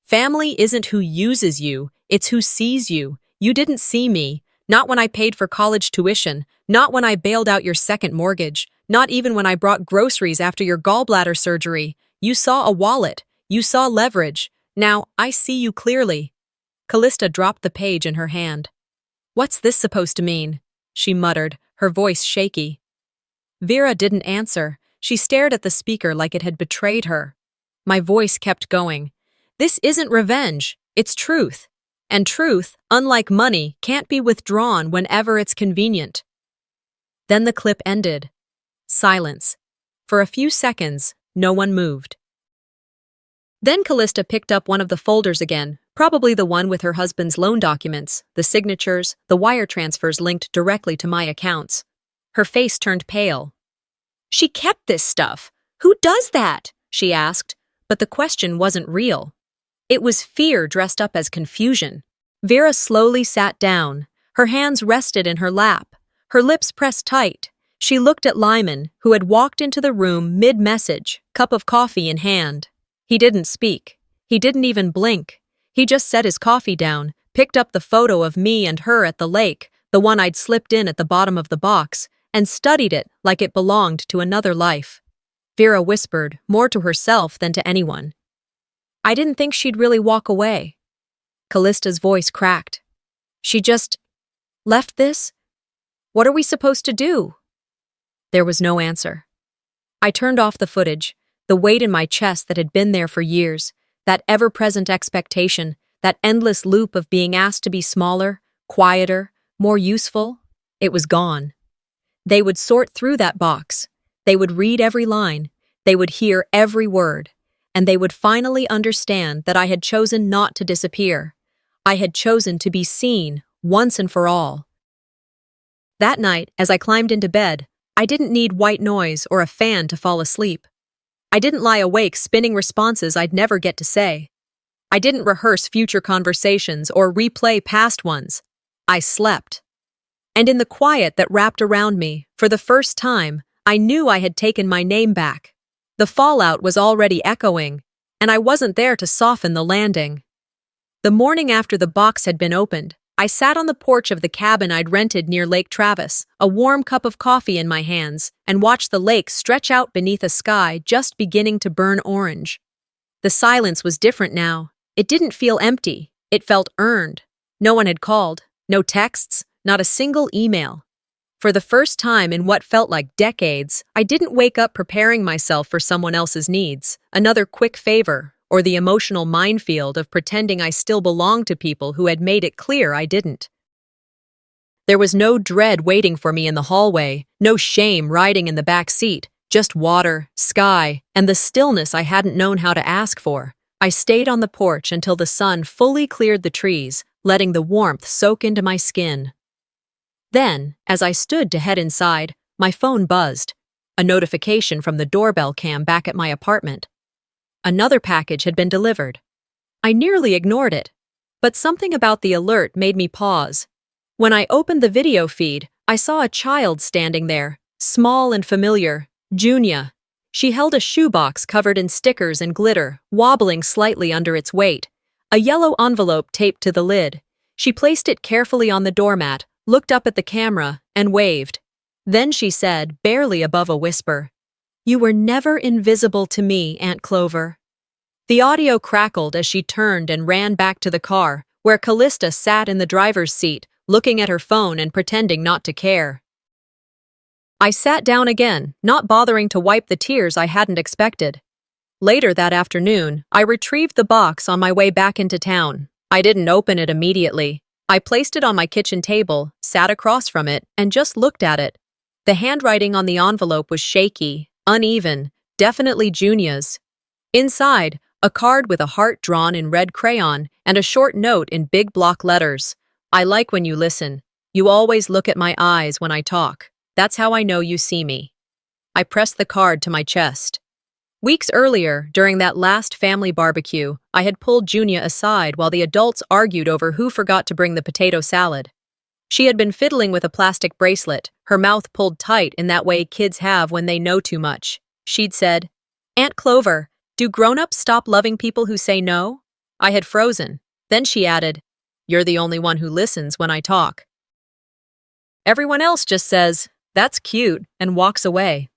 Family isn't who uses you, it's who sees you. You didn't see me, not when I paid for college tuition, not when I bailed out your second mortgage, not even when I brought groceries after your gallbladder surgery. You saw a wallet. You saw leverage. Now, I see you clearly. Callista dropped the page in her hand. "What's this supposed to mean?" she muttered, her voice shaky. Vera didn't answer. She stared at the speaker like it had betrayed her. My voice kept going. "This isn't revenge. It's truth. And truth, unlike money, can't be withdrawn whenever it's convenient." Then the clip ended. Silence. For a few seconds, no one moved. Then Callista picked up one of the folders again, probably the one with her husband's loan documents, the signatures, the wire transfers linked directly to my accounts. Her face turned pale. "She kept this stuff. Who does that?" she asked, but the question wasn't real. It was fear dressed up as confusion. Vera slowly sat down. Her hands rested in her lap. Her lips pressed tight. She looked at Lyman, who had walked into the room mid-message, cup of coffee in hand. He didn't speak. He didn't even blink. He just set his coffee down, picked up the photo of me and her at the lake, the one I'd slipped in at the bottom of the box, and studied it like it belonged to another life. Vera whispered, more to herself than to anyone. I didn't think she'd really walk away. Callista's voice cracked. She just left this? What are we supposed to do? There was no answer. I turned off the footage, the weight in my chest that had been there for years, that ever-present expectation, that endless loop of being asked to be smaller, quieter, more useful. It was gone. They would sort through that box. They would read every line. They would hear every word. And they would finally understand that I had chosen not to disappear. I had chosen to be seen, once and for all. That night, as I climbed into bed, I didn't need white noise or a fan to fall asleep. I didn't lie awake spinning responses I'd never get to say. I didn't rehearse future conversations or replay past ones. I slept. And in the quiet that wrapped around me, for the first time, I knew I had taken my name back. The fallout was already echoing, and I wasn't there to soften the landing. The morning after the box had been opened, I sat on the porch of the cabin I'd rented near Lake Travis, a warm cup of coffee in my hands, and watched the lake stretch out beneath a sky just beginning to burn orange. The silence was different now. It didn't feel empty. It felt earned. No one had called. No texts. Not a single email. For the first time in what felt like decades, I didn't wake up preparing myself for someone else's needs, another quick favor, or the emotional minefield of pretending I still belonged to people who had made it clear I didn't. There was no dread waiting for me in the hallway, no shame riding in the back seat, just water, sky, and the stillness I hadn't known how to ask for. I stayed on the porch until the sun fully cleared the trees, letting the warmth soak into my skin. Then, as I stood to head inside, my phone buzzed, a notification from the doorbell cam back at my apartment. Another package had been delivered. I nearly ignored it, but something about the alert made me pause. When I opened the video feed, I saw a child standing there, small and familiar, Junia. She held a shoebox covered in stickers and glitter, wobbling slightly under its weight, a yellow envelope taped to the lid. She placed it carefully on the doormat, looked up at the camera, and waved. Then she said, barely above a whisper, "You were never invisible to me, Aunt Clover." The audio crackled as she turned and ran back to the car, where Callista sat in the driver's seat, looking at her phone and pretending not to care. I sat down again, not bothering to wipe the tears I hadn't expected. Later that afternoon, I retrieved the box on my way back into town. I didn't open it immediately. I placed it on my kitchen table, sat across from it, and just looked at it. The handwriting on the envelope was shaky, uneven, definitely Junia's. Inside, a card with a heart drawn in red crayon and a short note in big block letters. "I like when you listen. You always look at my eyes when I talk. That's how I know you see me." I pressed the card to my chest. Weeks earlier, during that last family barbecue, I had pulled Junia aside while the adults argued over who forgot to bring the potato salad. She had been fiddling with a plastic bracelet, her mouth pulled tight in that way kids have when they know too much. She'd said, "Aunt Clover, do grown-ups stop loving people who say no?" I had frozen. Then she added, "You're the only one who listens when I talk. Everyone else just says, 'That's cute,' and walks away."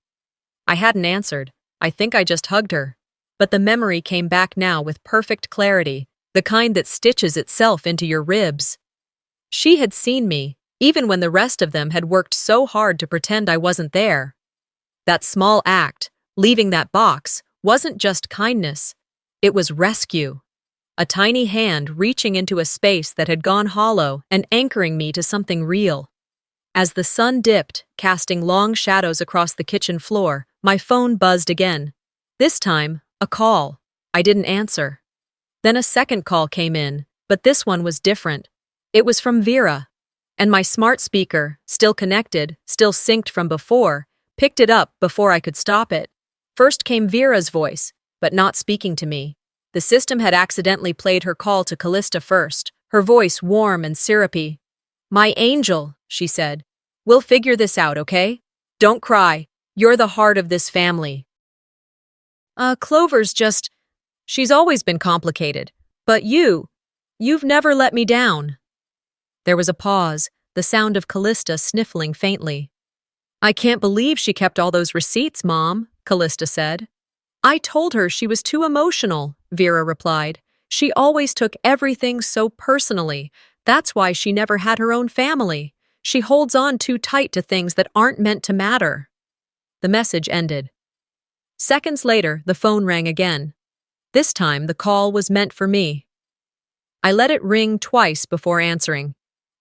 I hadn't answered. I think I just hugged her. But the memory came back now with perfect clarity, the kind that stitches itself into your ribs. She had seen me, even when the rest of them had worked so hard to pretend I wasn't there. That small act, leaving that box, wasn't just kindness. It was rescue. A tiny hand reaching into a space that had gone hollow and anchoring me to something real. As the sun dipped, casting long shadows across the kitchen floor, my phone buzzed again. This time, a call. I didn't answer. Then a second call came in, but this one was different. It was from Vera, and my smart speaker, still connected, still synced from before, picked it up before I could stop it. First came Vera's voice, but not speaking to me. The system had accidentally played her call to Callista first, her voice warm and syrupy. "My angel," she said. "We'll figure this out, okay? Don't cry. You're the heart of this family." Clover's just... She's always been complicated. But you've never let me down." There was a pause, the sound of Callista sniffling faintly. "I can't believe she kept all those receipts, Mom," Callista said. "I told her she was too emotional," Vera replied. "She always took everything so personally. That's why she never had her own family. She holds on too tight to things that aren't meant to matter." The message ended. Seconds later, the phone rang again. This time, the call was meant for me. I let it ring twice before answering.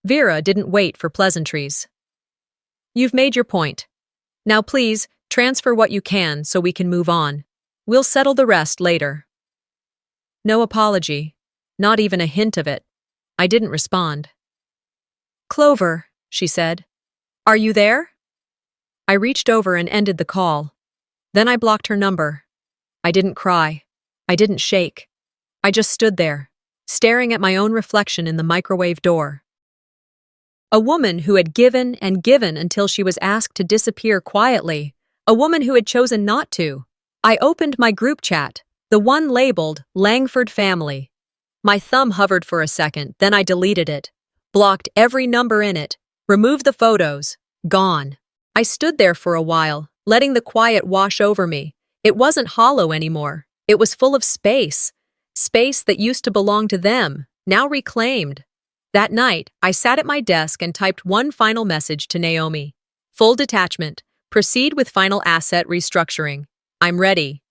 Vera didn't wait for pleasantries. "You've made your point. Now please, transfer what you can so we can move on. We'll settle the rest later." No apology. Not even a hint of it. I didn't respond. "Clover," she said. "Are you there?" I reached over and ended the call. Then I blocked her number. I didn't cry. I didn't shake. I just stood there, staring at my own reflection in the microwave door. A woman who had given and given until she was asked to disappear quietly. A woman who had chosen not to. I opened my group chat, the one labeled Langford Family. My thumb hovered for a second, then I deleted it. Blocked every number in it. Removed the photos. Gone. I stood there for a while, letting the quiet wash over me. It wasn't hollow anymore. It was full of space. Space that used to belong to them, now reclaimed. That night, I sat at my desk and typed one final message to Naomi. Full detachment. Proceed with final asset restructuring. I'm ready.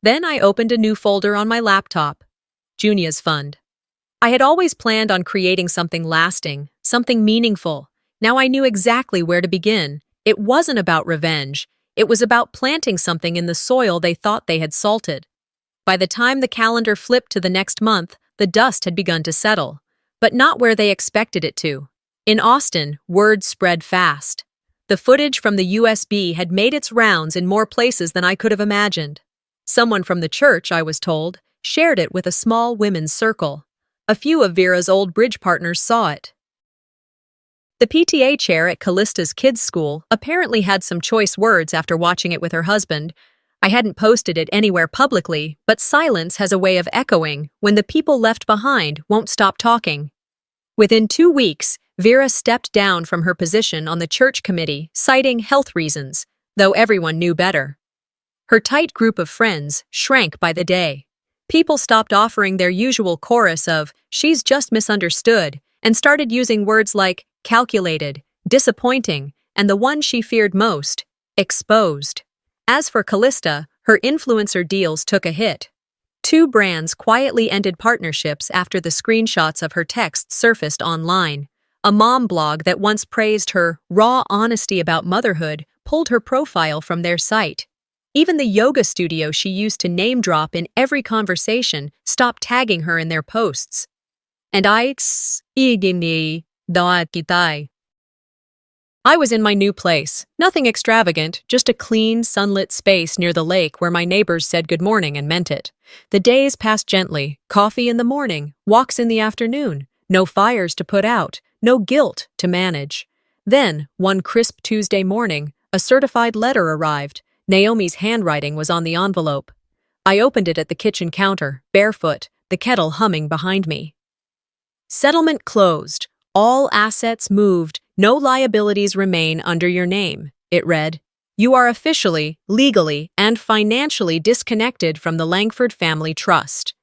Then I opened a new folder on my laptop. Junia's Fund. I had always planned on creating something lasting, something meaningful. Now I knew exactly where to begin. It wasn't about revenge. It was about planting something in the soil they thought they had salted. By the time the calendar flipped to the next month, the dust had begun to settle. But not where they expected it to. In Austin, word spread fast. The footage from the USB had made its rounds in more places than I could have imagined. Someone from the church, I was told, shared it with a small women's circle. A few of Vera's old bridge partners saw it. The PTA chair at Callista's kids' school apparently had some choice words after watching it with her husband. I hadn't posted it anywhere publicly, but silence has a way of echoing when the people left behind won't stop talking. Within 2 weeks, Vera stepped down from her position on the church committee, citing health reasons, though everyone knew better. Her tight group of friends shrank by the day. People stopped offering their usual chorus of, "She's just misunderstood," and started using words like calculated, disappointing, and the one she feared most, exposed. As for Callista, her influencer deals took a hit. 2 brands quietly ended partnerships after the screenshots of her texts surfaced online. A mom blog that once praised her raw honesty about motherhood pulled her profile from their site. Even the yoga studio she used to name drop in every conversation stopped tagging her in their posts. And I was in my new place. Nothing extravagant, just a clean, sunlit space near the lake where my neighbors said good morning and meant it. The days passed gently, coffee in the morning, walks in the afternoon, no fires to put out, no guilt to manage. Then, one crisp Tuesday morning, a certified letter arrived. Naomi's handwriting was on the envelope. I opened it at the kitchen counter, barefoot, the kettle humming behind me. Settlement closed. All assets moved. No liabilities remain under your name, it read. You are officially, legally, and financially disconnected from the Langford Family Trust.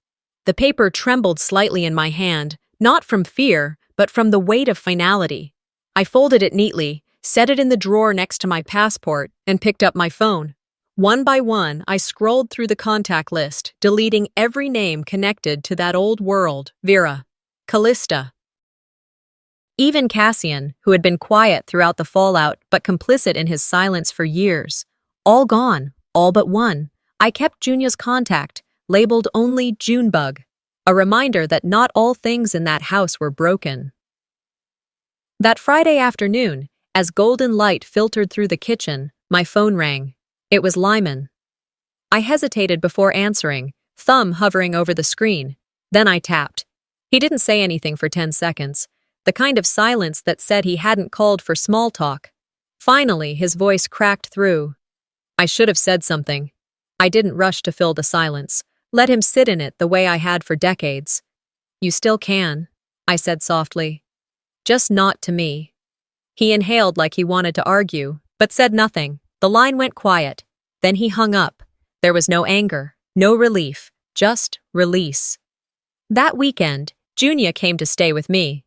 The paper trembled slightly in my hand, not from fear, but from the weight of finality. I folded it neatly, set it in the drawer next to my passport, and picked up my phone. One by one, I scrolled through the contact list, deleting every name connected to that old world, Vera, Callista. Even Cassian, who had been quiet throughout the fallout but complicit in his silence for years. All gone, all but one. I kept Junia's contact, labeled only Junebug, a reminder that not all things in that house were broken. That Friday afternoon, as golden light filtered through the kitchen, my phone rang. It was Lyman. I hesitated before answering, thumb hovering over the screen. Then I tapped. He didn't say anything for 10 seconds. The kind of silence that said he hadn't called for small talk. Finally, his voice cracked through. I should have said something. I didn't rush to fill the silence. Let him sit in it the way I had for decades. You still can, I said softly. Just not to me. He inhaled like he wanted to argue, but said nothing. The line went quiet. Then he hung up. There was no anger, no relief, just release. That weekend, Junia came to stay with me.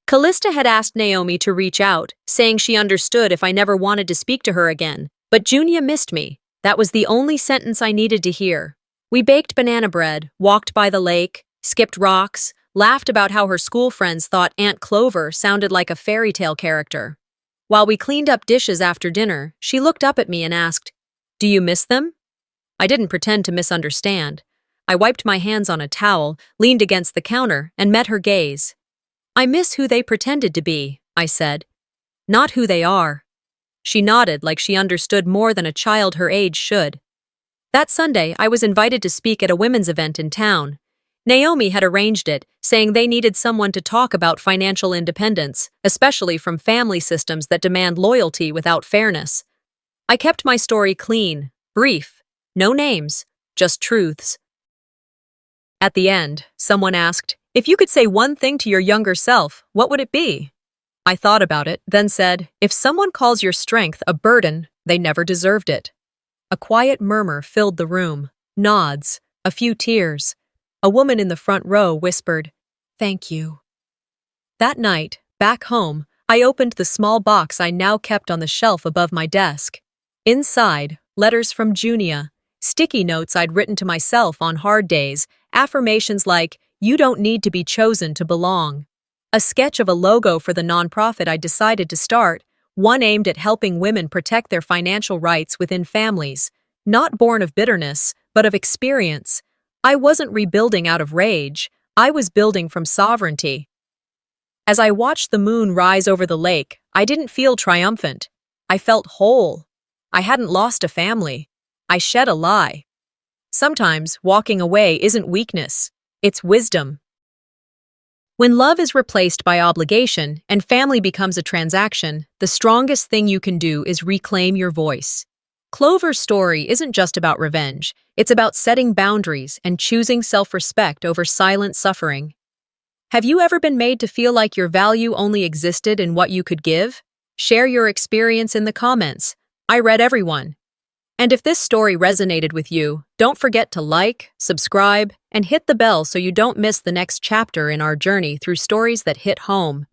Callista had asked Naomi to reach out, saying she understood if I never wanted to speak to her again, but Junia missed me. That was the only sentence I needed to hear. We baked banana bread, walked by the lake, skipped rocks, laughed about how her school friends thought Aunt Clover sounded like a fairy tale character. While we cleaned up dishes after dinner, she looked up at me and asked, "Do you miss them?" I didn't pretend to misunderstand. I wiped my hands on a towel, leaned against the counter, and met her gaze. "I miss who they pretended to be," I said. "Not who they are." She nodded like she understood more than a child her age should. That Sunday, I was invited to speak at a women's event in town. Naomi had arranged it, saying they needed someone to talk about financial independence, especially from family systems that demand loyalty without fairness. I kept my story clean, brief, no names, just truths. At the end, someone asked, "If you could say one thing to your younger self, what would it be?" I thought about it, then said, "If someone calls your strength a burden, they never deserved it." A quiet murmur filled the room, nods, a few tears. A woman in the front row whispered, "Thank you." That night, back home, I opened the small box I now kept on the shelf above my desk. Inside, letters from Junia, sticky notes I'd written to myself on hard days, affirmations like, "You don't need to be chosen to belong." A sketch of a logo for the nonprofit I decided to start, one aimed at helping women protect their financial rights within families, not born of bitterness, but of experience. I wasn't rebuilding out of rage, I was building from sovereignty. As I watched the moon rise over the lake, I didn't feel triumphant. I felt whole. I hadn't lost a family. I shed a lie. Sometimes walking away isn't weakness, it's wisdom. When love is replaced by obligation and family becomes a transaction, the strongest thing you can do is reclaim your voice. Clover's story isn't just about revenge, it's about setting boundaries and choosing self-respect over silent suffering. Have you ever been made to feel like your value only existed in what you could give? Share your experience in the comments. I read everyone. And if this story resonated with you, don't forget to like, subscribe, and hit the bell so you don't miss the next chapter in our journey through stories that hit home.